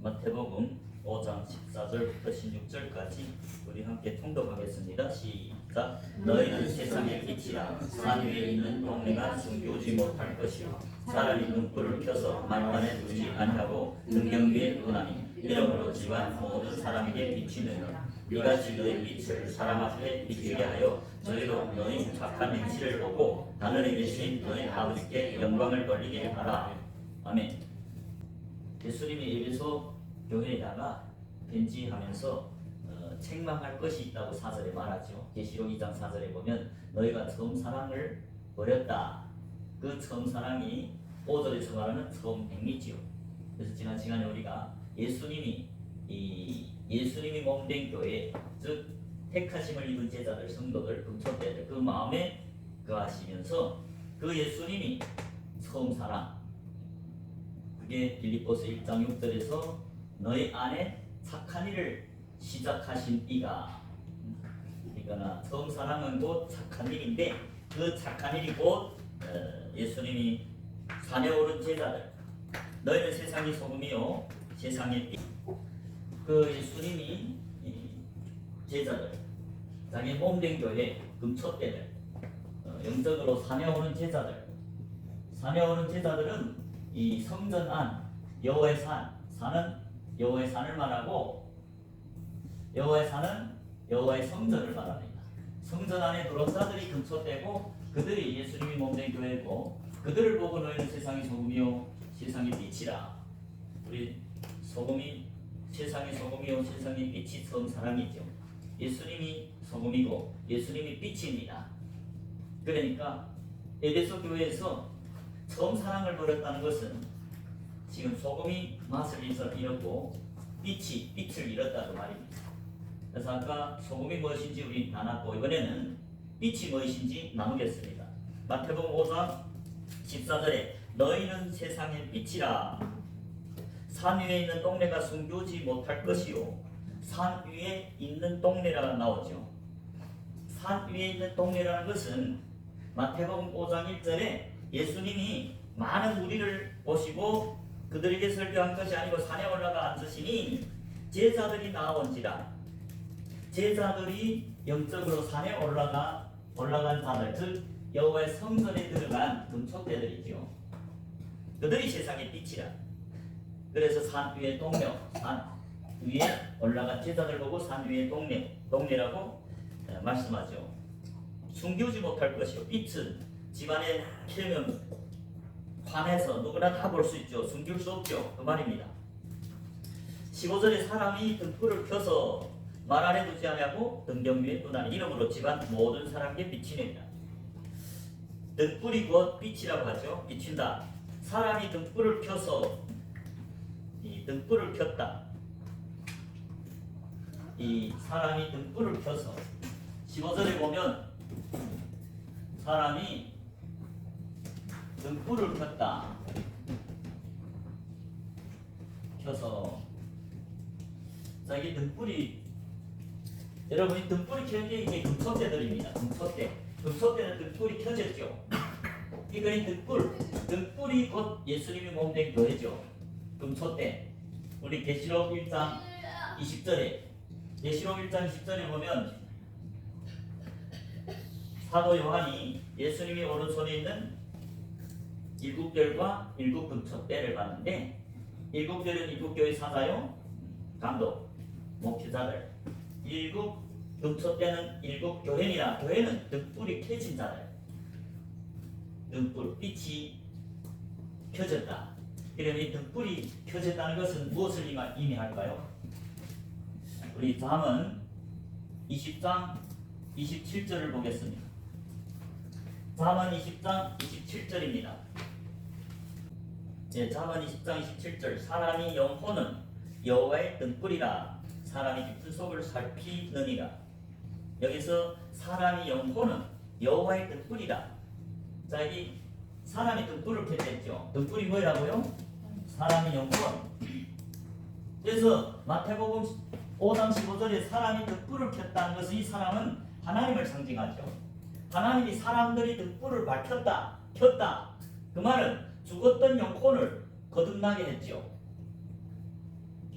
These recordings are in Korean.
마태복음 5장 14절부터 16절까지 우리 함께 통독하겠습니다. 시작. 너희는 세상의 빛이라. 산 위에 있는 동네가 숨기지 못할 것이요 사람이 등불을 켜서 말판에 두지 아니하고 등경 위에 두나니 이러므로 집안 모든 사람에게 비치느니라. 이같이 너희 빛을 사람 앞에 비추게 하여 저희로 너희 착한 행실을 보고 하늘에 계신 너희 아버지께 영광을 돌리게 하라. 아멘. 예수님이 에베소 교회에다가 편지하면서 책망할 것이 있다고 4절에 말하죠. 계시록 2장 4절에 보면 너희가 처음 사랑을 버렸다. 그 처음 사랑이 5절에서 말하는 처음 행위지요. 그래서 지난 시간에 우리가 예수님이 몸된 교회, 즉 택하심을 입은 제자들, 성도들, 금초대들 그 마음에 거하시면서 그 예수님이 처음 사랑, 그게 빌립보서 1장 6절에서 너희 안에 착한 일을 시작하신 이가, 이거나 처음 사랑은 곧 착한 일인데 그 착한 일이 곧 예수님이 산에 오른 제자들, 너희는 세상의 소금이요 세상의 빛. 그 예수님이 제자들, 자기 몸된 교회 금초대들, 영적으로 산에 오는 제자들, 산에 오는 제자들은 이 성전 안 여호와의 산은 여호와의 산을 말하고 여호와의 산은 여호와의 성전을 말합니다. 성전 안에 들어온 자들이 금초대고 그들이 예수님이 몸된 교회고 그들을 보고 너희는 세상의 소금이요 세상의 빛이라. 우리 소금이 세상의 소금이요 세상의 빛이 처음 사랑이죠. 예수님이 소금이고 예수님이 빛입니다. 그러니까 에베소 교회에서 처음 사랑을 버렸다는 것은 지금 소금이 맛을 잃었고 빛이 빛을 잃었다고 말입니다. 그래서 아까 소금이 무엇인지 우리 나눴고 이번에는 빛이 무엇인지 나누겠습니다. 마태복음 5장 14절에 너희는 세상의 빛이라. 산 위에 있는 동네가 숨기지 못할 것이요 산 위에 있는 동네라 나오죠. 산 위에 있는 동네라는 것은 마태복음 5장 1절에 예수님이 많은 무리를 보시고 그들에게 설교한 것이 아니고 산에 올라가 앉으시니 제자들이 나온지라. 제자들이 영적으로 산에 올라간 자들, 즉 여호와의 성전에 들어간 금초대들이죠. 그들이 세상의 빛이라. 그래서 산 위에 동네, 산 위에 올라간 제자들 보고 산 위에 동네라고 말씀하죠. 숨기지 못할 것이요 빛은 집안에 피우면 환해서 누구나 다 볼 수 있죠. 숨길 수 없죠. 그 말입니다. 15절에 사람이 등불을 켜서 말 아래 두지 아니하고 등경 위에 두나니 이러므로 집안 모든 사람에게 비치느니라. 등불이 곧 빛이라고 하죠. 비친다. 사람이 등불을 켜서 이 등불을 켰다. 이 사람이 등불을 켜서 15절에 보면 사람이 등불을 켜서 자 이게 등불이 여러분이 등불이 켜진 게 이게 금초대들입니다. 금초대는 등불이 켜졌죠. 이거는 등불이 곧 예수님이 몸된 교회죠. 금초대. 우리 계시록 1장 20절에 보면 사도 요한이 예수님이 오른손에 있는 일곱 별과 일곱 금초대를 봤는데 일곱 별은 일곱 교회 사자요 감독 목회자들, 일곱 금초대는 일곱 교회니라. 교회는 등불이 켜진 자들, 등불 빛이 켜졌다. 그러면 이 등불이 켜졌다는 것은 무엇을 의미할까요? 우리 잠언 20장 27절을 보겠습니다. 잠언 20장 27절입니다. 잠언 20장 27절 사람이 영혼은 여호와의 등불이라 사람이 깊은 속을 살피느니라. 여기서 사람이 영혼은 여호와의 등불이라. 자 여기 사람이 등불을 켰겠죠. 등불이 뭐라고요? 사람이 영혼. 그래서 마태복음 5장 15절에 사람이 등불을 켰다는 것은 이 사람은 하나님을 상징하죠. 하나님이 사람들이 등불을 켰다. 그 말은 죽었던 영혼을 거듭나게 했죠.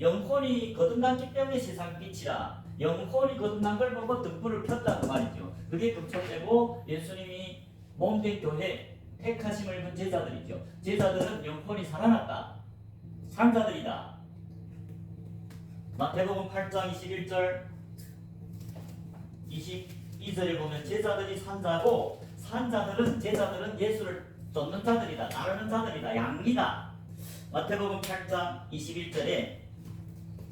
영혼이 거듭났기 때문에 세상 빛이라. 영혼이 거듭난 걸 보고 등불을 켰다 그 말이죠. 그게 금초대고 예수님이 몸된 교회 택하심을 입은 제자들이죠. 제자들은 영혼이 살아났다. 산자들이다. 마태복음 8장 21절 22절에 보면 제자들이 산자고 제자들은 예수를 쫓는 자들이다. 따르는 자들이다. 양이다. 마태복음 8장 21절에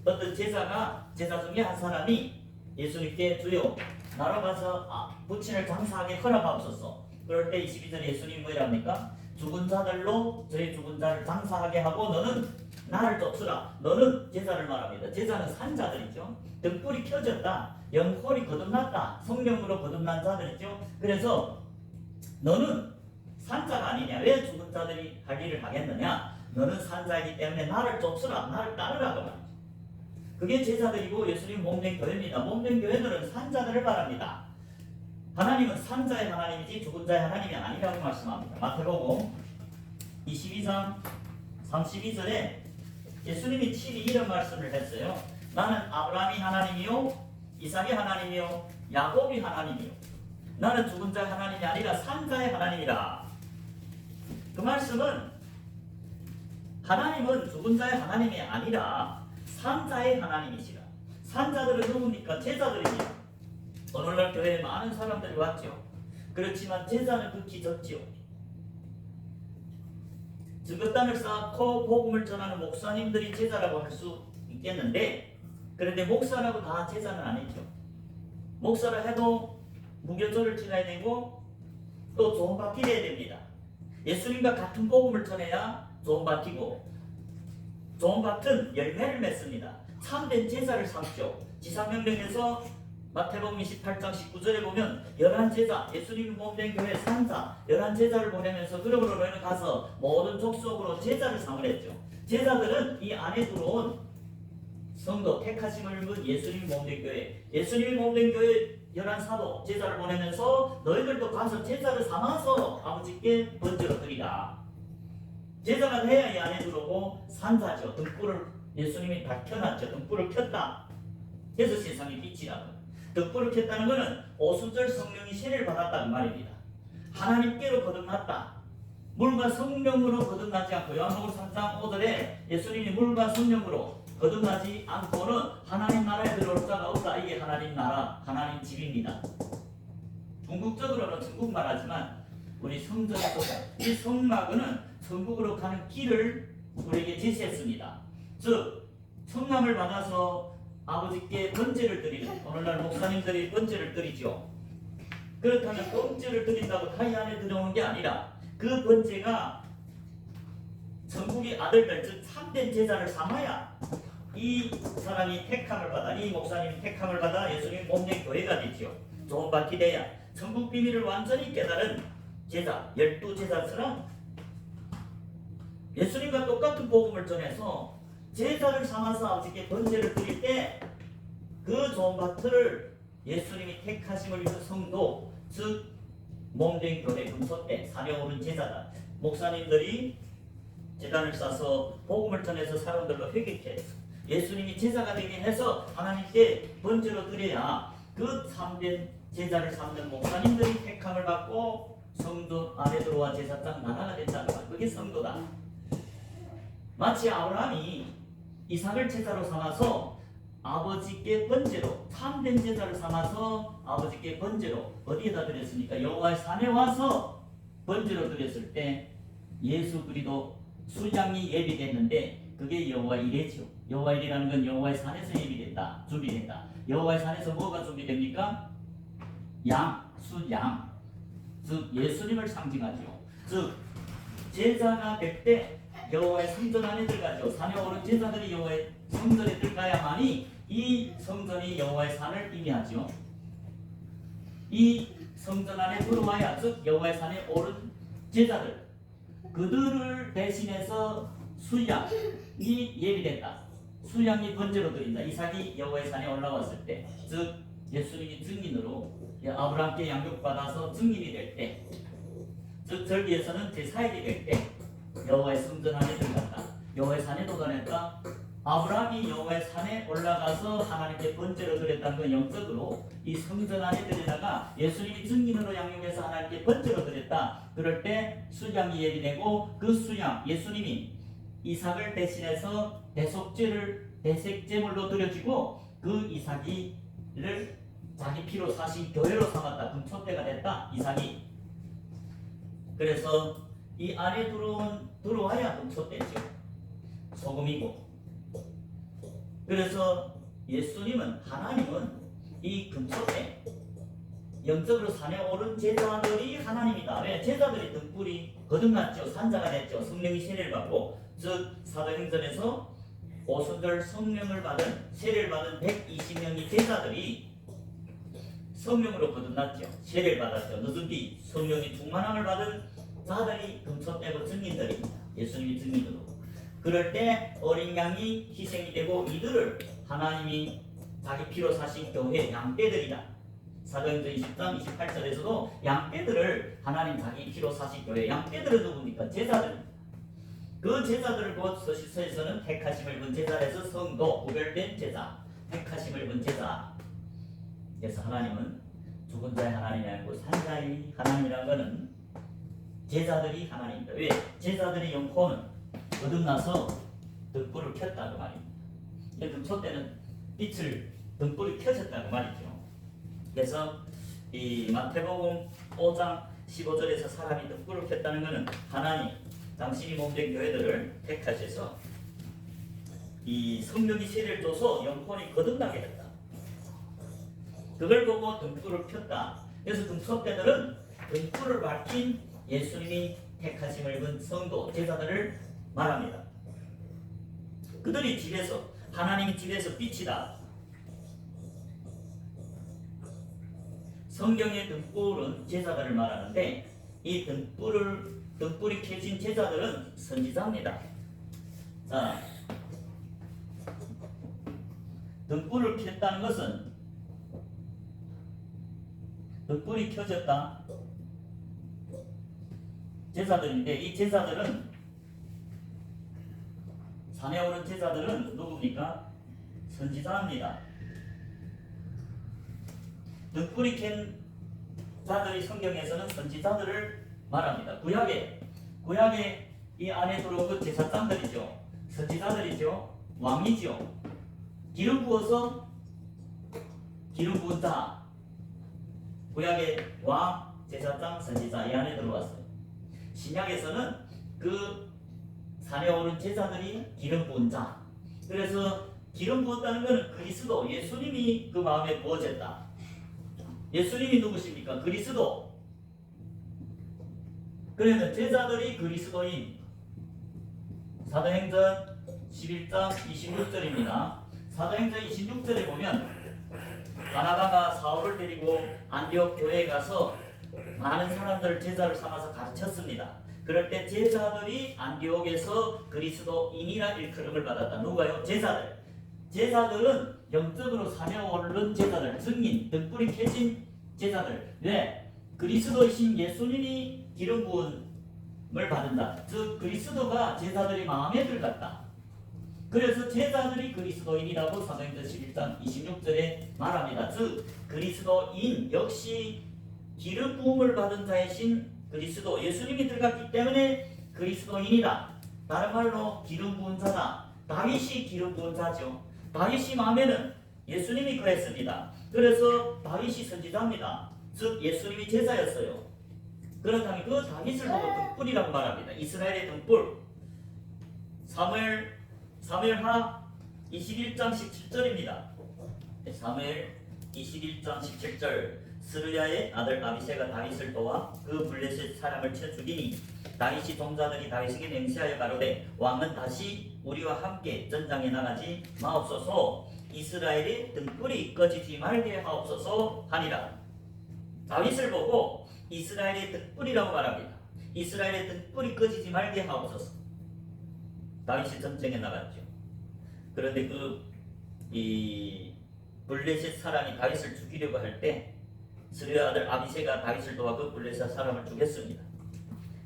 어떤 제자 중에 한 사람이 예수님께 주여 나로 가서 부친을 장사하게 허락하옵소서. 그럴 때 22절에 예수님이 뭐라 합니까? 죽은 자들로 저희 죽은 자를 장사하게 하고 너는 나를 쫓으라. 너는 제자를 말합니다. 제자는 산자들이죠. 등불이 켜졌다. 영혼이 거듭났다. 성령으로 거듭난 자들이죠. 그래서 너는 산자가 아니냐. 왜 죽은 자들이 할 일을 하겠느냐. 너는 산자이기 때문에 나를 쫓으라. 나를 따르라고 말이죠. 그게 제자들이고 예수님 몸된 교회입니다. 몸된 교회들은 산자들을 말합니다. 하나님은 산자의 하나님이지 죽은 자의 하나님이 아니라고 말씀합니다. 마태복음 22장 32절에 예수님이 친히 이런 말씀을 했어요. 나는 아브라함이 하나님이요 이삭의 하나님이요 야곱이 하나님이요 나는 죽은 자의 하나님이 아니라 산자의 하나님이라. 그 말씀은 하나님은 죽은 자의 하나님이 아니라 산자의 하나님이시라. 산자들은 누굽니까? 제자들입니다. 오늘날 교회에 많은 사람들이 왔죠. 그렇지만 제자는 극히 적지요. 증거단을 쌓고 복음을 전하는 목사님들이 제자라고 할 수 있겠는데, 그런데 목사라고 다 제자는 아니죠. 목사라 해도 무교절을 지나야 되고 또 조언받기 해야 됩니다. 예수님과 같은 복음을 전해야 조언받히고 조언받은 열매를 맺습니다. 참된 제자를 삼죠. 지상명령에서 마태복음 28장 19절에 보면 11제자, 예수님이 몸된 교회 산자 11제자를 보내면서 그러므로 너희는 가서 모든 족속으로 제자를 삼으랬죠. 제자들은 이 안에 들어온 성도 택하심을 입은 예수님이 몸된 교회, 예수님이 몸된 교회 11사도 제자를 보내면서 너희들도 가서 제자를 삼아서 아버지께 번제로 드리라. 제자가 돼야 이 안에 들어오고 산자죠. 등불을 예수님이 밝혀놨죠. 등불을 켰다. 그래서 세상의 빛이라고. 등불을 켰다는 것은 오순절 성령이 세례를 받았다는 말입니다. 하나님께로 거듭났다. 물과 성령으로 거듭나지 않고 요한복음 3장 5절에 예수님이 물과 성령으로 거듭나지 않고는 하나님 나라에 들어올 자가 없다. 이게 하나님 나라, 하나님 집입니다. 궁극적으로는 천국만 하지만 우리 성전에서 이 성막은 천국으로 가는 길을 우리에게 제시했습니다. 즉 성남을 받아서 아버지께 번제를 드리는, 오늘날 목사님들이 번제를 드리죠. 그렇다면 번제를 드린다고 다 이 안에 들어오는 게 아니라 그 번제가 천국의 아들들, 즉 참된 제자를 삼아야 이 사람이 택함을 받아, 이 목사님이 택함을 받아 예수님 몸된 교회가 되죠. 조언받게 돼야 천국 비밀을 완전히 깨달은 제자, 12제자처럼 예수님과 똑같은 복음을 전해서 제자를 삼아서 아버지께 번제를 드릴 때 그 조언받기를 예수님이 택하심을 입은 성도, 즉 몸된 교회 금소대 산에 오른 제자다. 목사님들이 제단을 싸서 복음을 전해서 사람들로 회개케 해서 예수님이 제자가 되게 해서 하나님께 번제로 드려야 그 참된 제자를 삼는 목사님들이 택함을 받고 성도 안에 들어와 제사장 나라가 된다는 것. 그게 성도다. 마치 아브라함이 이삭을 제자로 삼아서 아버지께 번제로, 참된 제자를 삼아서 아버지께 번제로 어디에다 드렸습니까? 여호와의 산에 와서 번제로 드렸을 때 예수 그리스도 수장이 예비됐는데 그게 여호와 이레죠. 여호와 이레라는 건 여호와의 산에서 예비된다, 준비된다. 여호와의 산에서 뭐가 준비됩니까? 양, 수양, 즉 예수님을 상징하죠. 즉 제자가 될 때 여호와의 성전 안에 들어가죠. 산에 오른 제자들이 여호와의 성전에 들어가야만이 이 성전이 여호와의 산을 의미하죠. 이 성전 안에 들어와야, 즉 여호와의 산에 오른 제자들, 그들을 대신해서 수양이 예비됐다. 수양이 번제로 드린다. 이삭이 여호와의 산에 올라왔을 때, 즉 예수님이 증인으로 아브라함께 양육받아서 증인이 될 때, 즉 절기에서는 제사일이 될 때 여호와의 성전 안에 들어갔다. 여호와의 산에 도달했다. 아브라함이 여호와의 산에 올라가서 하나님께 번제로 드렸다는 건 영적으로 이 성전 안에 들여다가 예수님이 증인으로 양육해서 하나님께 번제로 드렸다. 그럴 때 수양이 예비되고 그 수양 예수님이 이삭을 대신해서 대속제물로 드려지고 그 이삭이를 자기 피로 사신 교회로 삼았다. 금촉대가 됐다. 이삭이. 그래서 이 안에 들어와야 금촉대죠. 소금이고. 그래서 예수님은 하나님은 이 금촉대 영적으로 산에 오른 제자들이 하나님이다. 왜? 제자들이 등불이 거듭났죠. 산자가 됐죠. 성령이 세례를 받고 즉 사도행전에서 오순절 성령을 받은 세례를 받은 120명의 제자들이 성령으로 거듭났죠. 세례를 받았죠. 늦은 뒤 성령이 충만함을 받은 자들이 금촉되고 증인들입니다. 예수님이 증인으로. 그럴 때 어린 양이 희생이 되고 이들을 하나님이 자기 피로 사신 교회 양떼들이다. 사도행전 20장 28절에서도 양떼들을 하나님 자기 피로 사신 교회 양떼들은 누굽니까? 제자들입니다. 그 제자들을 곧 서시서에서는 택하심을 본 제자에서 성도 구별된 제자 택하심을 본 제자. 그래서 하나님은 죽은 자의 하나님이 아니고 산 자의 하나님이라는 것은 제자들이 하나님이다. 왜? 제자들의 영혼은 거듭나서 등불을 켰다고 말입니다. 금초 때는 등불이 켜졌다고 말이죠. 그래서 이 마태복음 5장 15절에서 사람이 등불을 켰다는 것은 하나님 당신이 몸된 교회들을 택하셔서 이 성령이 세례를 줘서 영혼이 거듭나게 했다. 그걸 보고 등불을 켰다. 그래서 금속대들은 등불을 밝힌 예수님이 택하심을 입은 성도 제자들을 말합니다. 그들이 집에서 하나님의 집에서 빛이다. 성경의 등불은 제자들을 말하는데 이 등불이 켜진 제자들은 선지자입니다. 자, 등불을 켰다는 것은 등불이 켜졌다. 제자들인데 이 제자들은 산에 오른 제자들은 누굽니까? 선지자입니다. 등불이 켠 자들이 성경에서는 선지자들을 말합니다. 구약에 이 안에 들어온 그 제사장들이죠. 선지자들이죠. 왕이죠. 기름 부어서 기름 부은 자. 구약의 왕, 제사장, 선지자 이 안에 들어왔어요. 신약에서는 그 산에 오른 제자들이 기름 부은 자. 그래서 기름 부었다는 것은 그리스도, 예수님이 그 마음에 부어졌다. 예수님이 누구십니까? 그리스도. 그러면 제자들이 그리스도인. 사도행전 11장 26절입니다. 사도행전 26절에 보면 바나바가 사울을 데리고 안디옥 교회에 가서 많은 사람들을 제자를 삼아서 가르쳤습니다. 그럴 때 제자들이 안디옥에서 그리스도인이라 일컬음을 받았다. 누가요? 제자들. 제자들은 영적으로 산에 오른 제자들, 증인, 등불이 켜진 제자들. 왜? 그리스도이신 예수님이 기름 부음을 받는다. 즉 그리스도가 제자들의 마음에 들어갔다. 그래서 제자들이 그리스도인이라고 사도행전 11장 26절에 말합니다. 즉 그리스도인 역시 기름 부음을 받은 자이신 그리스도 예수님이 들어갔기 때문에 그리스도인이다. 다른 말로 기름 부은 자다. 다윗이 기름 부은 자죠. 다윗이 마음에는 예수님이 그랬습니다. 그래서 다윗이 선지자입니다. 즉 예수님이 제자였어요. 그렇다면 그 다윗을 보고 등불이라고 말합니다. 이스라엘의 등불. 사무엘하 21장 17절입니다. 사무엘 21장 17절. 스르야의 아들 아비새가 다윗을 도와 그 블레셋 사람을 쳐 죽이니 다윗이 종자들이 다윗에게 맹세하여 가로되 왕은 다시 우리와 함께 전장에 나가지 마옵소서. 이스라엘의 등불이 꺼지지 말게 하옵소서 하니라. 다윗을 보고 이스라엘의 등불이라고 말합니다. 이스라엘의 등불이 꺼지지 말게 하옵소서. 다윗이 전쟁에 나갔죠. 그런데 이 블레셋 사람이 다윗을 죽이려고 할 때 스르야 아들 아비새가 다윗을 도와 그 블레셋 사람을 죽였습니다.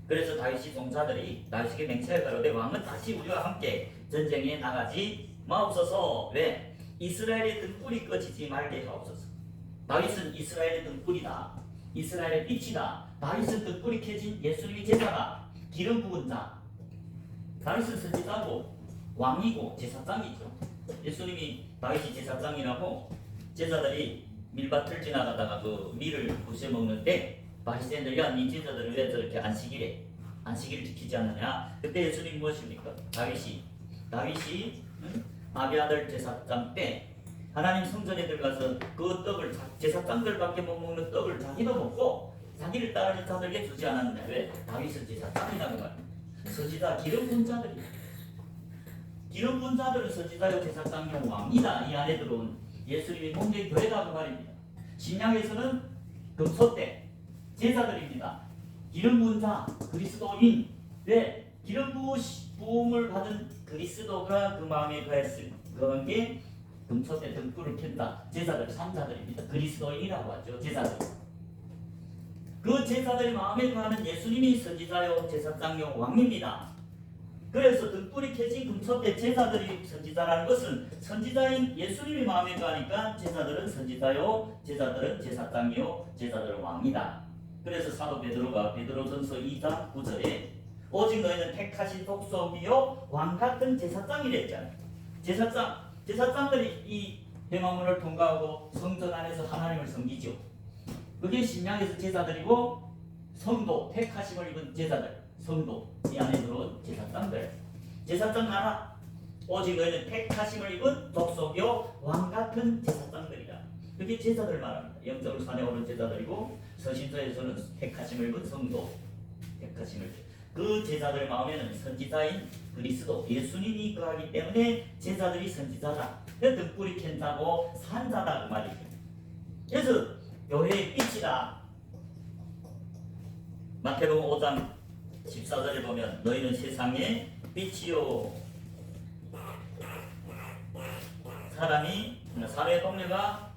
그래서 다윗이 종자들이 다윗에게 맹세하여 가로되 왕은 다시 우리와 함께 전쟁에 나가지 마옵소서. 왜? 이스라엘의 등불이 꺼지지 말게 하옵소서. 다윗은 이스라엘의 등불이다. 이스라엘의 빛이다. 다윗은 등불이 켜진 예수님이 제사다. 기름 부은 자. 다윗은 선지자고 왕이고 제사장이죠. 예수님이 다윗이 제사장이라고 제자들이 밀밭을 지나가다가 그 밀을 부숴 먹는데 바리새인들이 이 제자들은 왜 저렇게 안식일을 지키지 않느냐? 그때 예수님이 무엇입니까? 다윗이 아비아들 제사장 때 하나님 성전에 들어가서 그 떡을 제사장들밖에 못 먹는 떡을 자기도 먹고 자기를 따르는 자들에게 주지 않았느냐? 왜? 다윗은 제사장이라고 말합니다. 선지자 기름 부은 자들이 기름 부은 자들은 선지자요 제사장요 왕이다. 이 안에 들어온 예수님이 몸된 교회다 그 말입니다. 신약에서는 금소 때 제사들입니다. 기름 부은 자 그리스도인. 왜? 기름 부음을 받은 그리스도가 그 마음에 거했을 그런 게 금소 때 등불을 켠다. 제사들 삼자들입니다. 그리스도인이라고 하죠. 제사들. 그 제사들의 마음에 거하는 예수님이 선지자요 제사장요 왕입니다. 그래서 등불이 켜진 금소 때 제사들이 선지자라는 것은 선지자인 예수님이 마음에 거하니까 제사들은 선지자요 제사들은 제사장요 제사들은 왕이다. 그래서 사도 베드로가 베드로전서 2장 9절에 오직 너희는 택하신 독속이요 왕같은 제사장이랬잖아요. 제사장들이 이 회막문을 통과하고 성전 안에서 하나님을 섬기죠. 그게 신약에서 제사들이고 성도 택하심을 입은 제자들 성도 이 안에 들어온 제사장 나라 오직 너희는 택하심을 입은 독속이요 왕같은 제사장들이다. 그게 제자들 말합니다. 영적으로 산에 오른 제자들이고 서신서에서는 택하심을 입은 성도 그 제자들 마음에는 선지자인 그리스도 예수님이 거하기 때문에 제자들이 선지자다. 등불이 켠다고 산자다 그 말이죠. 그래서 교회의 빛이다. 마태복음 5장 14절에 보면 너희는 세상의 빛이요 사람의 동네가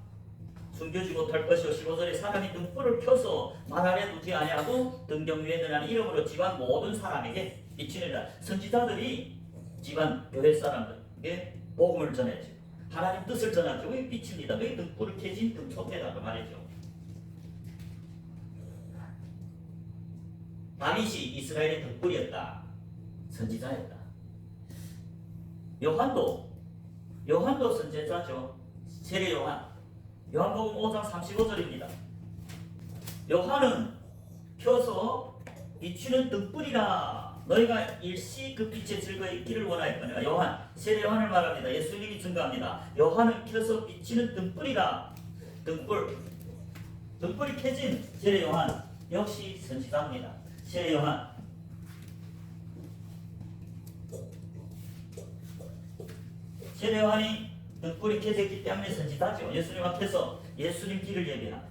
숨겨지 못할 것이요 15절에 사람이 등불을 켜서 말 아래 두지 아니하고 등경 위에 드러나는 이름으로 집안 모든 사람에게 비치느니라. 선지자들이 집안 교회 사람들에게 복음을 전했죠. 하나님 뜻을 전하죠. 그게 빛입니다. 그게 등불을 켜진 등소대다 그 말이죠. 다윗이 이스라엘의 등불이었다. 선지자였다. 요한도 선지자죠. 세례 요한복음 5장 35절입니다. 요한은 켜서 비추는 등불이라 너희가 일시 그 빛에 즐거이 있기를 원하였거니와. 세례 요한을 말합니다. 예수님이 증거합니다. 요한은 켜서 비치는 등불이라. 등불이 켜진 세례 요한 역시 선지자입니다. 세례 요한이 등불이 켜졌기 때문에 선지자죠. 예수님 앞에서 예수님 길을 예비합니다.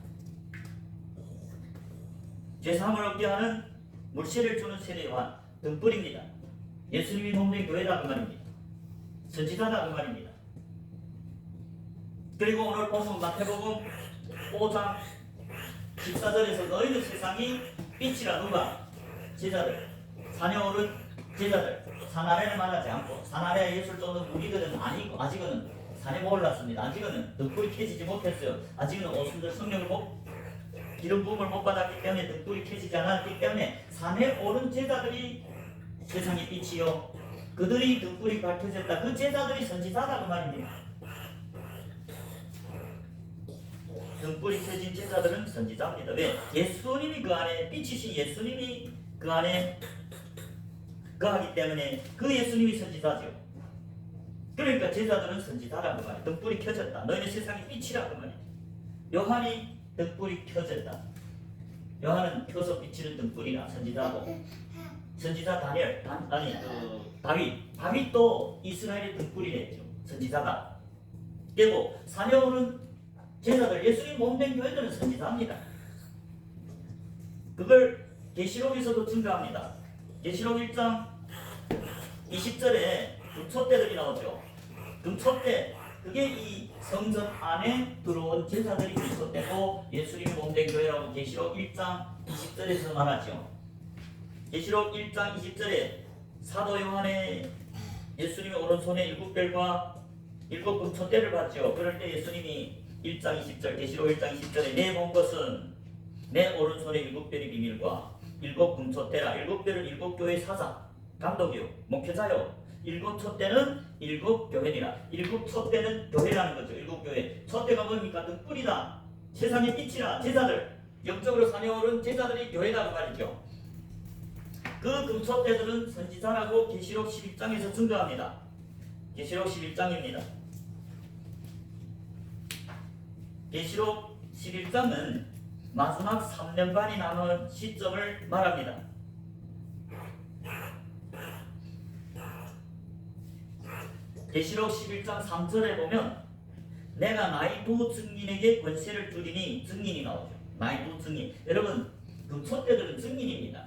죄사함을 얻게 하는 물세를 주는 세례 요한 등불입니다. 예수님이 몸된 교회다 그 말입니다. 선지자다 그 말입니다. 그리고 오늘 본문 마태복음 5장 14절에서 너희는 세상이 빛이라. 누가? 제자들. 산에 오른 제자들. 산 아래를 말하지 않고 산 아래 예술 쫓는 무리들은 아니고 아직은 산에 못 올랐습니다. 아직은 등불이 켜지지 못했어요. 아직은 오순절 성령을 기름 부음을 못 받았기 때문에 등불이 켜지지 않았기 때문에 산에 오른 제자들이 세상의 빛이요 그들이 등불이 밝혀졌다. 그 제자들이 선지자다 그 말입니다. 등불이 켜진 제자들은 선지자입니다. 왜? 예수님이 그 안에 빛이신 예수님이 그 안에 거하기 때문에 그 예수님이 선지자죠. 그러니까 제자들은 선지자라고 말이에요. 등불이 켜졌다. 너희는 세상의 빛이라고 말이에요. 요한이 등불이 켜졌다. 요한은 켜서 비치는 등불이라 선지자고. 선지자 다윗도 이스라엘의 등불이 됐죠. 선지자다. 그리고 산에 오른 제자들, 예수님 몸된 교회들은 선지자입니다. 그걸 계시록에서도 증거합니다. 계시록 1장 20절에 금초대들이 나오죠. 금초대, 그게 이 성전 안에 들어온 제사들이 금초대고 예수님이 몸된 교회라고 계시록 1장 20절에서 말하죠. 계시록 1장 20절에 사도 요한의 예수님의 오른손에 7별과 일곱 금초대를 받죠. 그럴 때 예수님이 1장 20절 계시록 1장 20절에 내 본 것은 내 오른손에 일곱 별의 비밀과 일곱 금초대라. 일곱 별은 일곱 교회 사자 감독이요 목회자요. 일곱 촛대는 일곱 교회니라. 일곱 촛대는 교회라는 거죠. 일곱 교회. 촛대가 뭡니까? 등불이다. 세상의 빛이라. 제자들. 영적으로 사녀오른 제자들이 교회라고 말이죠. 그 금초대들은 선지자라고 계시록 11장에서 증거합니다. 계시록 11장입니다. 계시록 11장은 마지막 3년 반이 남은 시점을 말합니다. 계시록 11장 3절에 보면 내가 나의 두 증인에게 권세를 주리니 증인이 나오죠. 나의 두 증인. 여러분 금초대들은 증인입니다.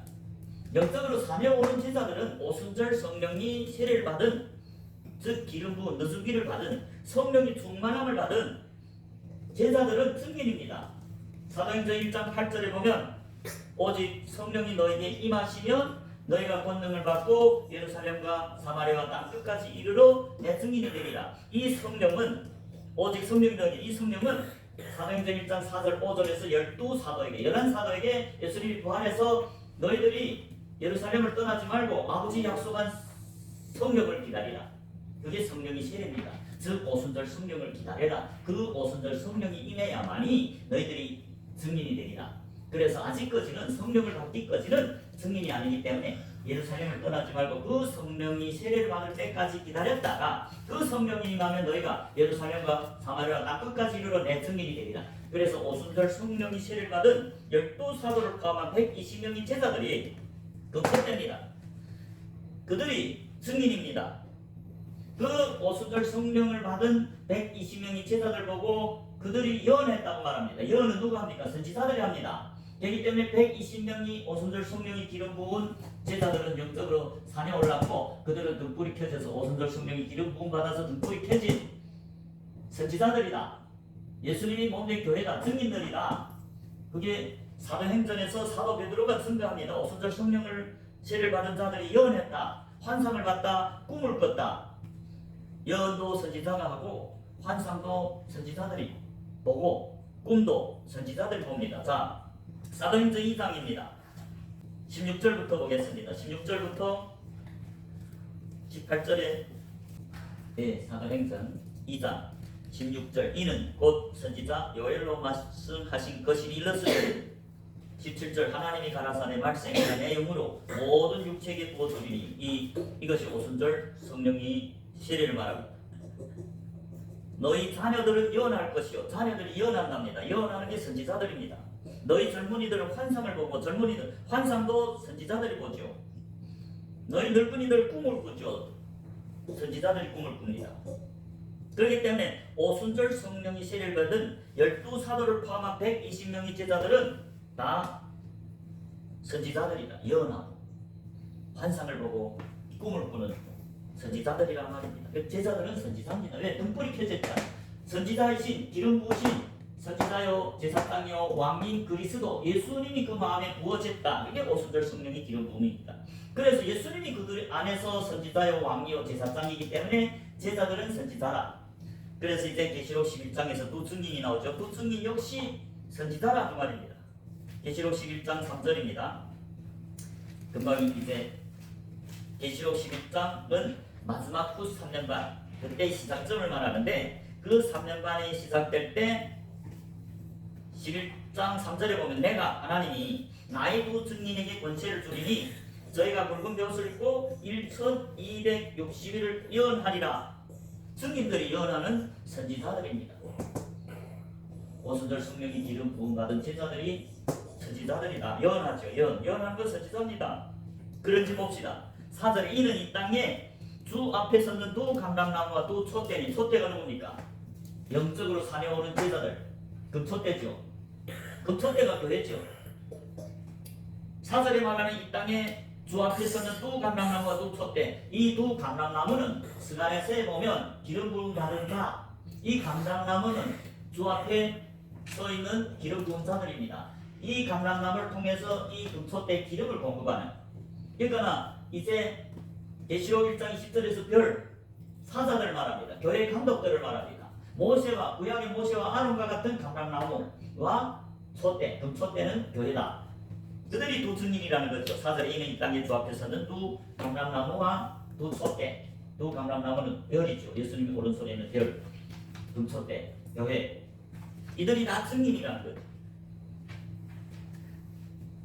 영적으로 사며 오른 제자들은 오순절 성령이 세례를 받은 즉 기름 부은 느수기를 받은 성령이 충만함을 받은 제자들은 증인입니다. 사도행전 1장 8절에 보면 오직 성령이 너에게 임하시면 너희가 권능을 받고 예루살렘과 사마리아와 땅 끝까지 이르러 내 증인이 되리라. 이 성령은 오직 성령이 너에게 이 성령은 사도행전 1장 4절 5절에서 12사도에게 11사도에게 예수님이 부활해서 너희들이 예루살렘을 떠나지 말고 아버지 약속한 성령을 기다리라. 그게 성령이 세례입니다. 즉 오순절 성령을 기다려라. 그 오순절 성령이 임해야만이 너희들이 증인이 되리라. 그래서 아직까지는 성령을 받기까지는 증인이 아니기 때문에 예루살렘을 떠나지 말고 그 성령이 세례를 받을 때까지 기다렸다가 그 성령이 임하면 너희가 예루살렘과 사마리아 땅 끝까지 이르러 내 증인이 되리라. 그래서 오순절 성령이 세례를 받은 12사도를 포함한 120명의 제자들이 급제됩니다. 그들이 증인입니다. 그 오순절 성령을 받은 120명의 제자들 보고 그들이 예언했다고 말합니다. 예언은 누가 합니까? 선지자들이 합니다. 그렇기 때문에 120명이 오순절 성령이 기름 부은 제자들은 영적으로 산에 올랐고 그들은 등불이 켜져서 오순절 성령이 기름 부음 받아서 등불이 켜진 선지자들이다. 예수님이 몸된 교회다. 증인들이다. 그게 사도행전에서 사도 베드로가 증거합니다. 오순절 성령을 세례를 받은 자들이 예언했다. 환상을 봤다. 꿈을 꿨다. 예언도 선지자가 하고 환상도 선지자들이 보고 꿈도 선지자들이 봅니다. 자, 사도행전 2장입니다. 16절부터 보겠습니다. 16절부터 18절에 사도행전 2장 16절 이는 곧 선지자 요엘로 말씀하신 것이 일렀으니 17절 하나님이 가라사대 말씀이나 내 영으로 모든 육체에게 부어주리니 이것이 오순절 성령이 세례를 말합니다. 너희 자녀들은 예언할 것이요. 자녀들이 예언한답니다. 예언하는 게 선지자들입니다. 너희 젊은이들은 환상을 보고 젊은이들 환상도 선지자들이 보죠. 너희 늙은이들 꿈을 꾸죠. 선지자들이 꿈을 꿉니다. 그렇기 때문에 오순절 성령이 세례를 받은 12사도를 포함한 120명의 제자들은 다 선지자들이다. 예언하고 환상을 보고 꿈을 꾸는 선지자들이란 말입니다. 제자들은 선지자입니다. 왜? 등불이 켜졌다. 선지자이신 기름 부으신 선지자요 제사장이요 왕인 그리스도 예수님이 그 마음에 부어졌다. 이게 오순절 성령의 기름 부음입니다. 그래서 예수님이 그들 안에서 선지자요 왕이요 제사장이기 때문에 제자들은 선지자라. 그래서 이제 계시록 11장에서 두 증인이 나오죠. 두 증인 역시 선지자라 그 말입니다. 계시록 11장 3절입니다. 금방 이제 계시록 11장은 마지막 후 3년 반 그때 시작점을 말하는데 그 3년 반이 시작될 때 11장 3절에 보면 내가 하나님이 나의 두 증인에게 권세를 주리니 저희가 붉은 벼옷을 입고 1260일을 예언하리라. 증인들이 예언하는 선지자들입니다. 오순절 성령이 기름 부음 받은 제자들이 선지자들이다. 예언하죠. 예언하는 건 선지자입니다. 그런지 봅시다. 4절에 이는 이 땅에 주 앞에 섰는 두 감람나무와 두 촛대니 촛대가 누굽니까? 영적으로 산에 오른 제자들 금촛대죠. 금촛대가 교회죠. 4절에 말하는 이 땅에 주 앞에 서는 두 감람나무와 두 촛대 이 두 감람나무는 스가랴서에 보면 기름 부음 받은 자 이 감람나무는 주 앞에 서 있는 기름 부은 자들입니다. 이 감람나무를 통해서 이 금촛대 기름을 공급하는 그러니까 이제 계시록 1장 20절에서 별 사자들 말합니다. 교회의 감독들을 말합니다. 모세와 구약의 모세와 아론과 같은 감람나무와 촛대, 금촛대는 교회다. 그들이 두 증인이라는 거죠. 사절에 이는 이 땅에 주 앞에서는 두 감람나무와 두 촛대, 두 감람나무는 별이죠. 예수님이 오른손에 있는 별, 금촛대, 교회. 이들이 다 증인이라는 거죠.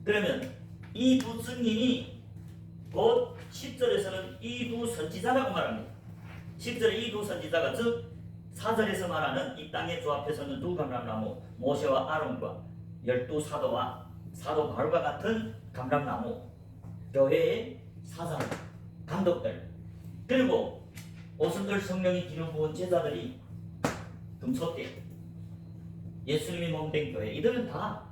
그러면 이 두 증인이 곧 10절에서는 이 두 선지자라고 말합니다. 10절에 이 두 선지자가 즉 4절에서 말하는 이 땅의 주 앞에서는 두 감람나무 모세와 아론과 12사도와 사도 바울과 같은 감람나무 교회의 사자들, 감독들, 그리고 오순절 성령이 기름 부은 제자들이 금속대 예수님이 몸된 교회, 이들은 다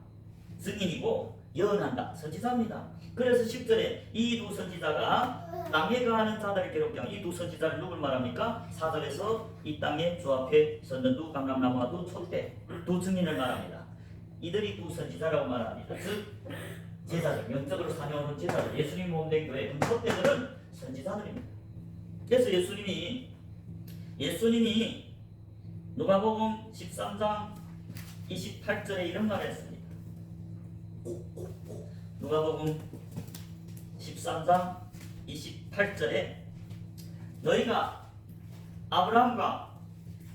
증인이고 예언한다, 선지자입니다. 그래서 10절에 이 두 선지자가 땅에 거하는 자들을 기록한 이 두 선지자를 누굴 말합니까? 4절에서 이 땅에 주 앞에 섰는 두 감람나무와 두 촛대, 두 증인을 말합니다. 이들이 두 선지자라고 말합니다. 즉 제자들, 영적으로 사냥하는 제자들, 예수님 몸된 교회 금촛대들은 선지자들입니다. 그래서 예수님이 누가복음 13장 28절에 이런 말을 했습니다. 누가복음 13장 28절에 너희가 아브라함과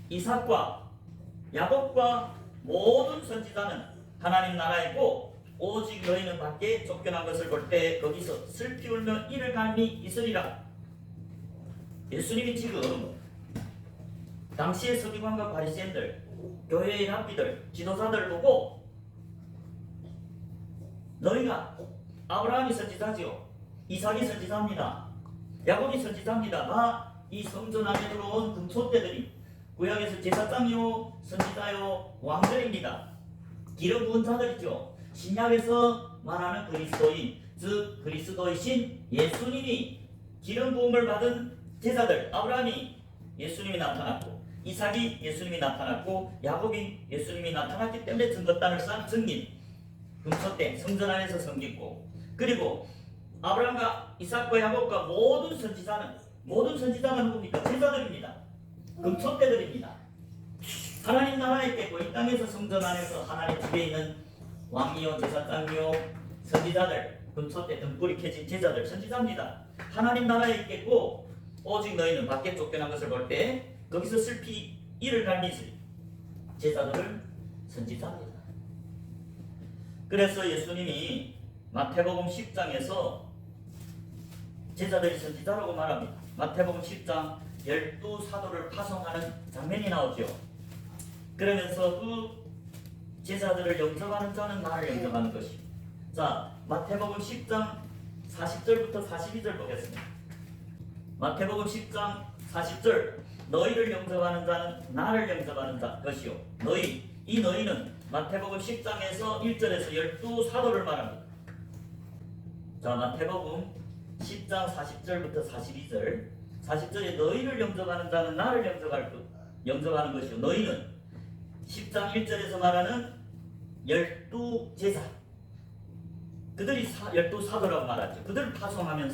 이삭과 야곱과 모든 선지자는 하나님 나라에 있고 오직 너희는 밖에 쫓겨난 것을 볼 때 거기서 슬피 울며 이를 갈미 있으리라. 예수님이 지금 당시의 서기관과 바리새인들, 교회의 랍비들, 지도자들 보고 너희가 아브라함이 선지자지요, 이삭이 선지자입니다, 야곱이 선지자입니다. 다 이 성전 안에 들어온 금촛대들이 구약에서 제사장이요, 선지자요, 왕들입니다. 기름 부은 자들이죠. 신약에서 말하는 그리스도인, 즉 그리스도이신 예수님이 기름 부음을 받은 제자들, 아브라함이 예수님이 나타났고 이삭이 예수님이 나타났고 야곱이 예수님이 나타났기 때문에 증거단을 쌓은 증인, 금촛대, 성전 안에서 섬기고, 그리고 아브라함과 이삭과 야곱과 모든 선지자가 누굽니까? 제자들입니다. 금촛대들입니다. 하나님 나라에 있겠고 이 땅에서 성전 안에서 하나님 집에 있는 왕이요, 제사장이요, 선지자들, 금촛대 등불이 켜진 제자들, 선지자입니다. 하나님 나라에 있겠고 오직 너희는 밖에 쫓겨난 것을 볼 때 거기서 슬피 이를 갈미지 제자들을 선지자입니다. 그래서 예수님이 마태복음 10장에서 제자들이 선지자라고 말합니다. 마태복음 10장 12사도를 파송하는 장면이 나오죠. 그러면서 그 제자들을 영접하는 자는 나를 영접하는 것이요. 자, 마태복음 10장 40절부터 42절 보겠습니다. 마태복음 10장 40절 너희를 영접하는 자는 나를 영접하는 자 것이요. 이 너희는 마태복음 10장에서 1절에서 12사도를 말합니다. 자, 마태복음 10장 40절부터 42절 40절에 너희를 영접하는 자는 나를 영접하는 것이요. 너희는 10장 1절에서 말하는 12제자, 그들이 12사도라고 말하죠. 그들을 파송하는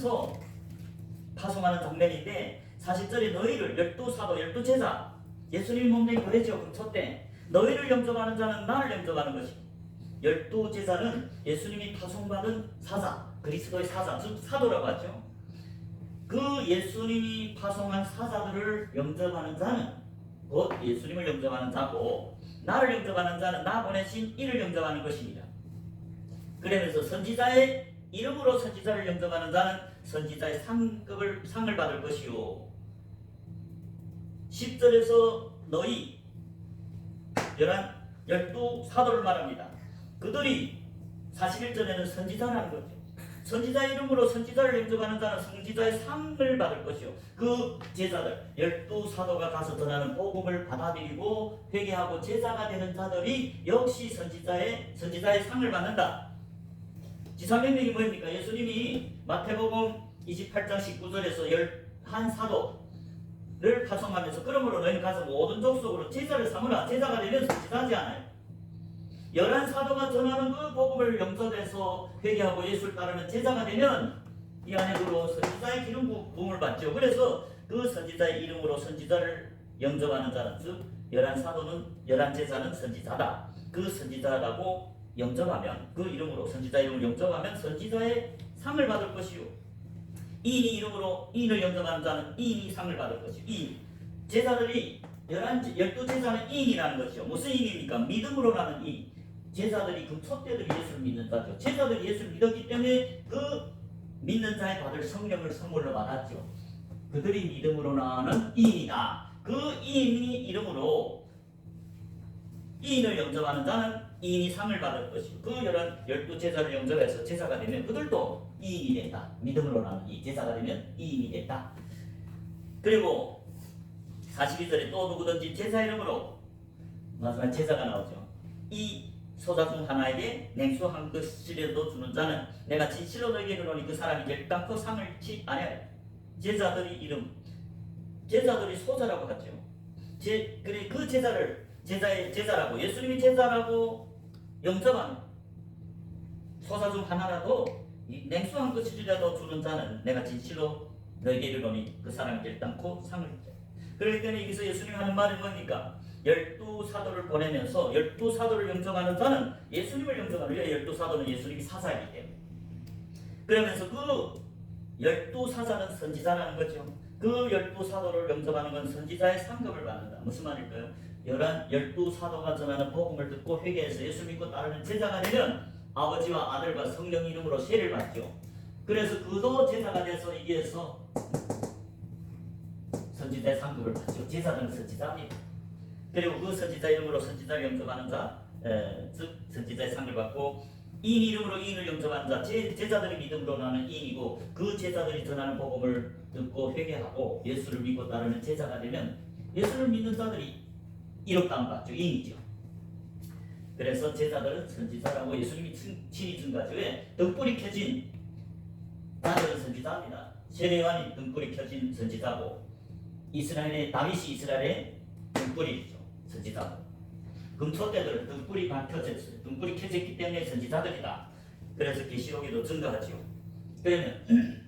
장면인데 40절에 너희를 12사도, 12제자, 예수님이 몸된 교회죠. 금촛대. 너희를 영접하는 자는 나를 영접하는 것이고 12제자는 예수님이 파송받은 사자, 그리스도의 사자, 즉 사도라고 하죠. 그 예수님이 파송한 사자들을 영접하는 자는 곧 예수님을 영접하는 자고 나를 영접하는 자는 나 보내신 이를 영접하는 것입니다. 그러면서 선지자의 이름으로 선지자를 영접하는 자는 선지자의 상을 받을 것이요. 10절에서 너희 12사도를 말합니다. 그들이 41절에는 선지자라는 거죠. 선지자의 이름으로 선지자를 영접하는 자는 선지자의 상을 받을 것이요. 그 제자들 12사도가 가서 전하는 복음을 받아들이고 회개하고 제자가 되는 자들이 역시 선지자의 상을 받는다. 지상명령이 뭡니까? 예수님이 마태복음 28장 19절에서 11사도를 파송하면서 그러므로 너희는 가서 모든 족속으로 제자를 삼으라. 제자가 되면 선지자지 않아요. 11사도가 전하는 그 복음을 영접해서 회개하고 예수를 따르는 제자가 되면 이 안에 들어서 선지자의 기름 부음을 받죠. 그래서 그 그 선지자의 이름으로 선지자를 영접하는 자는 즉 열한 제사는 선지자다. 그 선지자라고 영접하면 그 이름으로 선지자 이름을 영접하면 선지자의 상을 받을 것이요. 이인이 이름으로 이인을 영접하는 자는 이인이 상을 받을 것이요. 이 제사들이 12제사는 이인이라는 것이요. 무슨 이인입니까? 믿음으로 나는 이 제사들이 그 촛대들이 예수를 믿는 자죠. 제사들이 예수를 믿었기 때문에 그 믿는 자에 받을 성령을 선물로 받았죠. 그들이 믿음으로 나는 이인이다. 그 이인이 이름으로 이인을 영접하는 자는 이인이 상을 받을 것이고 그 12제사를 영접해서 제사가 되면 그들도 이인이 된다. 믿음으로 나는 이 제사가 되면 이인이 된다. 그리고 42절에 또 누구든지 제사 이름으로 마지막 제사가 나오죠. 이 소자 중 하나에게 냉수 한 그릇이라도 주는 자는 내가 진실로 너에게 이르노니 그 사람이 결단코 상을 치 아니하여. 제자들이 소자라고 하죠. 그래 그 제자라고 예수님이 제자라고 영접하는 소자 중 하나라도 냉수 한 그릇이라도 주는 자는 내가 진실로 너에게 이르노니 그 사람이 결단코 상을 치. 그렇기 때문에 여기서 예수님이 하는 말은 뭡니까? 12사도를 보내면서 12사도를 영접하는 자는 예수님을 영접하는 왜 12사도는 예수님이 사사이기 때문에 그러면서 그 12사자는 선지자라는 거죠. 그 12사도를 영접하는 건 선지자의 상급을 받는다. 무슨 말일까요? 12사도가 전하는 복음을 듣고 회개해서 예수 믿고 따르는 제자가 되면 아버지와 아들과 성령 이름으로 세를 받죠. 그래서 그도 제자가 돼서 이기에서 선지자의 상급을 받죠. 제사장은 선지자입니다. 그리고 그 선지자 이름으로 선지자를 영접하는 자, 즉 선지자의 상을 받고 이인 이름으로 이인을 영접하는 자, 제자들이 믿음으로 나는 이인이고 그 제자들이 전하는 복음을 듣고 회개하고 예수를 믿고 따르는 제자가 되면 예수를 믿는 자들이 이롭다함 받죠. 이인이죠. 그래서 제자들은 선지자라고 예수님이 친히 증가하죠. 왜? 등불이 켜진 자들은 선지자입니다. 세례요한이 등불이 켜진 선지자고 다윗이 이스라엘의 등불이죠. 선지자. 금토대들은 등불이 밝혀졌어요. 등불이 켜졌기 때문에 선지자들이다. 그래서 계시록에도 증거하죠. 그러면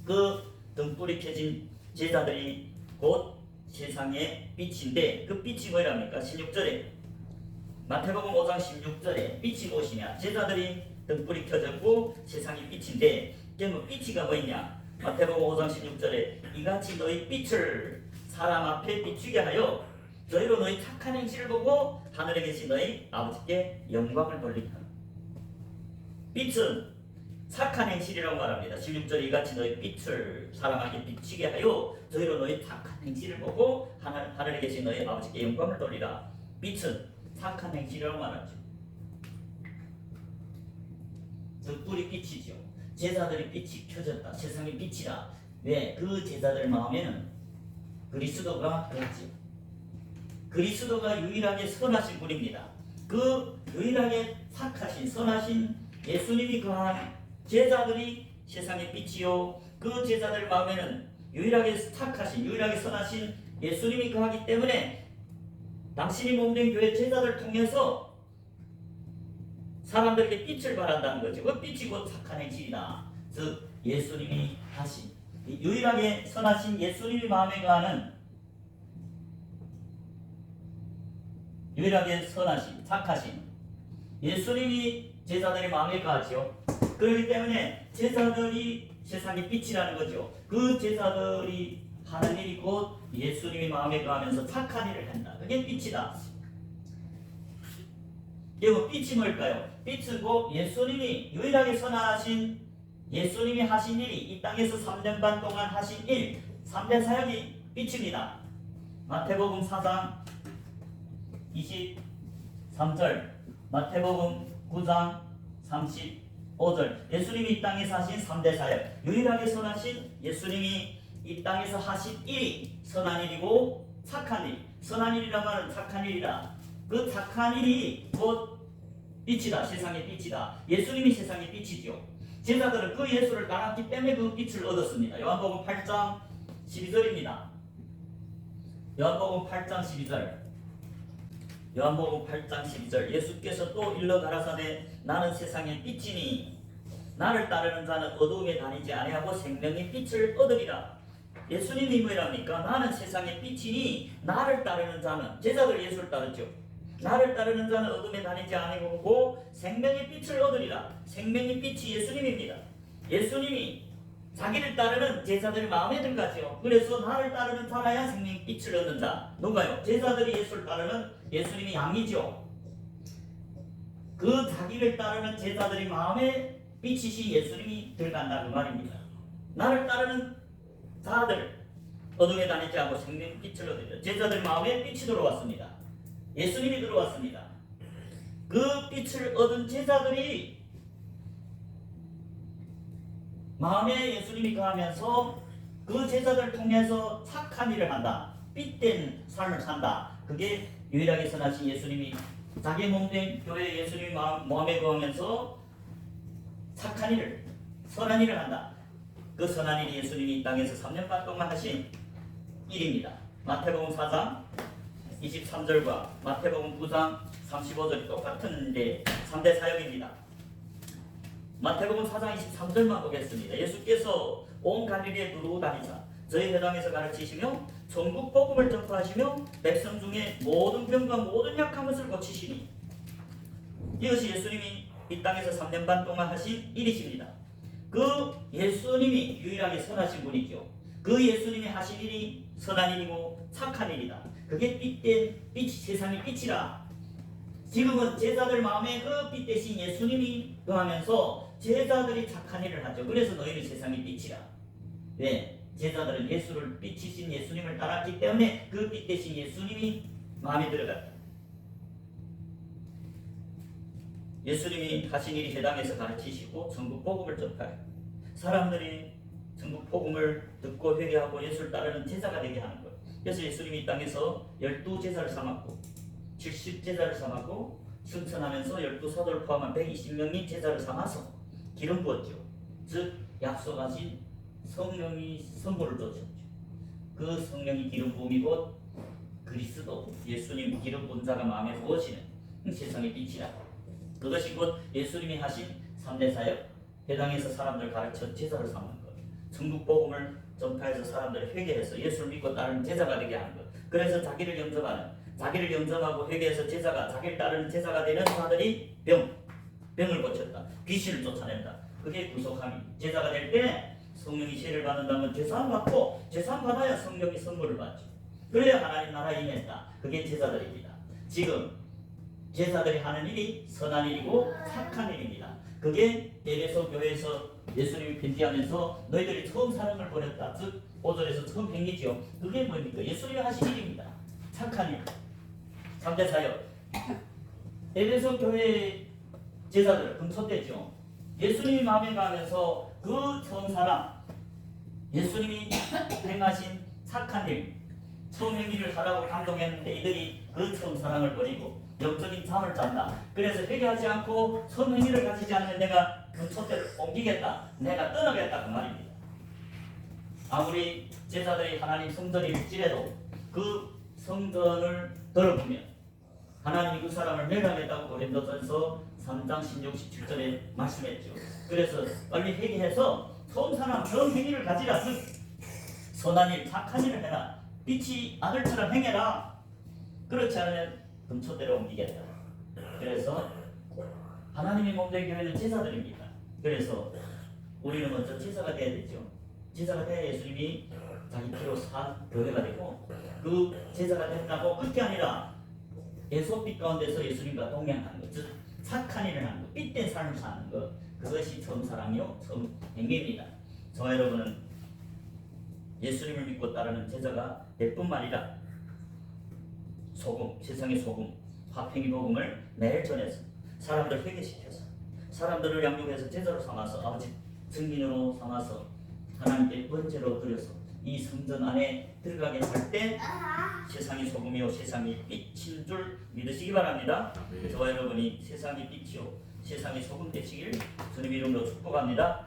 그 등불이 켜진 제자들이 곧 세상의 빛인데 그 빛이 뭐랍니까? 16절에 마태복음 5장 16절에 빛이 무엇이냐? 제자들이 등불이 켜졌고 세상의 빛인데 그러면 빛이가 뭐냐? 마태복음 5장 16절에 이같이 너희 빛을 사람 앞에 비추게 하여 너희로 너희 착한 행실을 보고 하늘에 계신 너희 아버지께 영광을 돌리라. 빛은 착한 행실이라고 말합니다. 16절에 이같이 너희 빛을 사람에게 비추게 하여 너희로 너희 착한 행실을 보고 하늘에 계신 너희 아버지께 영광을 돌리라. 빛은 착한 행실이라고 말하죠. 등불이 빛이죠. 제자들의 빛이 켜졌다. 세상의 빛이다. 왜? 그 제자들 마음에는 그리스도가 있죠. 그리스도가 유일하게 선하신 분입니다. 그 유일하게 착하신 선하신 예수님이 거한 제자들이 세상의 빛이요. 그 제자들 마음에는 유일하게 착하신 유일하게 선하신 예수님이 거하기 때문에 당신이 몸된 교회 제자들 통해서 사람들에게 빛을 발한다는 거죠. 그 빛이 곧 착한 행실이다. 즉 예수님이 하신 유일하게 선하신 예수님이 마음에 거하는 유일하게 선하신 착하신 예수님이 제자들의 마음에 거하죠. 그렇기 때문에 제자들이 세상의 빛이라는 거죠. 그 제자들이 하는 일이 곧 예수님이 마음에 거하면서 착한 일을 한다. 그게 빛이다. 그리고 빛이 뭘까요? 빛은 곧 예수님이 유일하게 선하신 예수님이 하신 일이 이 땅에서 3년 반 동안 하신 일 3대 사역이 빛입니다. 마태복음 4장 23절 마태복음 9장 35절 예수님이 이 땅에서 하신 3대 사역 유일하게 선하신 예수님이 이 땅에서 하신 일이 선한 일이고 착한 일 선한 일이란 말은 착한 일이다. 그 착한 일이 곧 빛이다. 세상의 빛이다. 예수님이 세상의 빛이죠. 제자들은 그 예수를 따랐기 때문에 그 빛을 얻었습니다. 요한복음 8장 12절입니다. 요한복음 8장 12절 요한복음 8장 12절 예수께서 또 일러 가라사대 나는 세상의 빛이니 나를 따르는 자는 어두움에 다니지 아니하고 생명의 빛을 얻으리라. 예수님이 뭐랍니까? 나는 세상의 빛이니 나를 따르는 자는, 제자들 예수를 따르죠. 나를 따르는 자는 어둠에 다니지 아니하고 생명의 빛을 얻으리라. 생명의 빛이 예수님입니다. 예수님이 자기를 따르는 제자들의 마음에 들어가죠. 그래서 나를 따르는 자라야 생명의 빛을 얻는다. 누가요? 제자들이 예수를 따르는 예수님이 양이죠. 그 자기를 따르는 제자들의 마음에 빛이신 예수님이 들어간다 그 말입니다. 나를 따르는 자들 어둠에 다니지 않고 생명의 빛을 얻으리라. 제자들 마음에 빛이 들어왔습니다. 예수님이 들어왔습니다. 그 빛을 얻은 제자들이 마음에 예수님이 거하면서 그 제자들을 통해서 착한 일을 한다. 빛된 삶을 산다. 그게 유일하게 선하신 예수님이 자기 몸된 교회 예수님이 마음에 거하면서 착한 일을, 선한 일을 한다. 그 선한 일이 예수님이 이 땅에서 3년 반 동안 하신 일입니다. 마태복음 4장 23절과 마태복음 9장 35절이 똑같은 3대 사역입니다. 마태복음 4장 23절만 보겠습니다. 예수께서 온 갈릴리에 두루 다니사 저희 회당에서 가르치시며 천국 복음을 전파하시며 백성 중에 모든 병과 모든 약한 것을 고치시니, 이것이 예수님이 이 땅에서 3년 반 동안 하신 일이십니다. 그 예수님이 유일하게 선하신 분이죠. 그 예수님이 하신 일이 선한 일이고 착한 일이다. 그게 빛된 빛, 세상의 빛이라. 지금은 제자들 마음에 그 빛 대신 예수님이 거하면서 제자들이 착한 일을 하죠. 그래서 너희는 세상의 빛이라. 왜? 제자들은 예수를 빛이신 예수님을 따랐기 때문에 그 빛 대신 예수님이 마음에 들어갔다. 예수님이 하신 일이 회당에서 가르치시고 전국 복음을 전파해요. 사람들이 전국 복음을 듣고 회개하고 예수를 따르는 제자가 되게 하는 거예요. 그래서 예수님이 이 땅에서 12제자를 삼았고 70제자를 삼았고 승천하면서 12사도를 포함한 120명의 제자를 삼아서 기름 부었죠. 즉 약속하신 성령이 선물을 줬죠. 그 성령이 기름 부음이 곧 그리스도 예수님 기름 부은 자가 마음에 부어지는 세상의 빛이라. 그것이 곧 예수님이 하신 3대 사역, 회당에서 사람들 가르쳐 제자를 삼는 것, 천국 복음을 전파해서 사람들을 회개해서 예수를 믿고 따르는 제자가 되게 하는 것. 그래서 자기를 영접하고 회개해서 제자가, 자기를 따르는 제자가 되는 자들이 병을 고쳤다. 귀신을 쫓아낸다. 그게 구속함이. 제자가 될 때 성령이 세를 받는다면 제사함 받고, 제사함 받아야 성령이 선물을 받죠. 그래야 하나님 나라에 임했다. 그게 제자들입니다. 지금 제자들이 하는 일이 선한 일이고 착한 일입니다. 그게 에베소 교회에서 예수님이 편지하면서 너희들이 처음 사랑을 버렸다. 즉 5절에서 처음 행위죠. 그게 뭡니까? 예수님이 하신 일입니다. 착한 일. 3대 사역. 에베소 교회 제자들 금속되죠. 예수님이 마음에 가면서 그 처음 사랑, 예수님이 행하신 착한 일, 처음 행위를 하라고 감동했는데 이들이 그 처음 사랑을 버리고 영적인 잠을 잤다. 그래서 회개하지 않고 처음 행위를 가지지 않으면 내가 금속대를 옮기겠다. 내가 떠나겠다. 그 말입니다. 아무리 제자들이 하나님 성전일지라도 그 성전을 들어보면 하나님이 그 사람을 멸하겠다고 고린도전서 3장 16, 17절에 말씀했죠. 그래서 빨리 회개해서 처음 사람 그런 행위를 가지라. 즉 선한 일, 착한 일을 해라. 빛이 아들처럼 행해라. 그렇지 않으면 금초대로 옮기겠다. 그래서 하나님의 몸된 교회는 제자들입니다. 그래서 우리는 먼저 제자가 돼야 되죠. 제자가 돼야 예수님이 자기 피로 산 교회가 되고, 그 제자가 된다고 그게 아니라 예수빛 가운데서 예수님과 동행하는 것, 즉 착한 일을 하는 것, 빛된 삶을 사는 것, 그것이 처음 사랑이요 처음 행위입니다. 저와 여러분은 예수님을 믿고 따르는 제자가 될 뿐만 아니라 소금, 세상의 소금, 화평의 복음을 매일 전해서 사람들을 회개시켜서 사람들을 양육해서 제자로 삼아서 아버지 증인으로 삼아서 하나님께 번제로 드려서 이 성전 안에 들어가게 할 때 세상의 소금이요 세상의 빛인 줄 믿으시기 바랍니다. 저와 여러분이 세상의 빛이요 세상의 소금 되시길 주님 이름으로 축복합니다.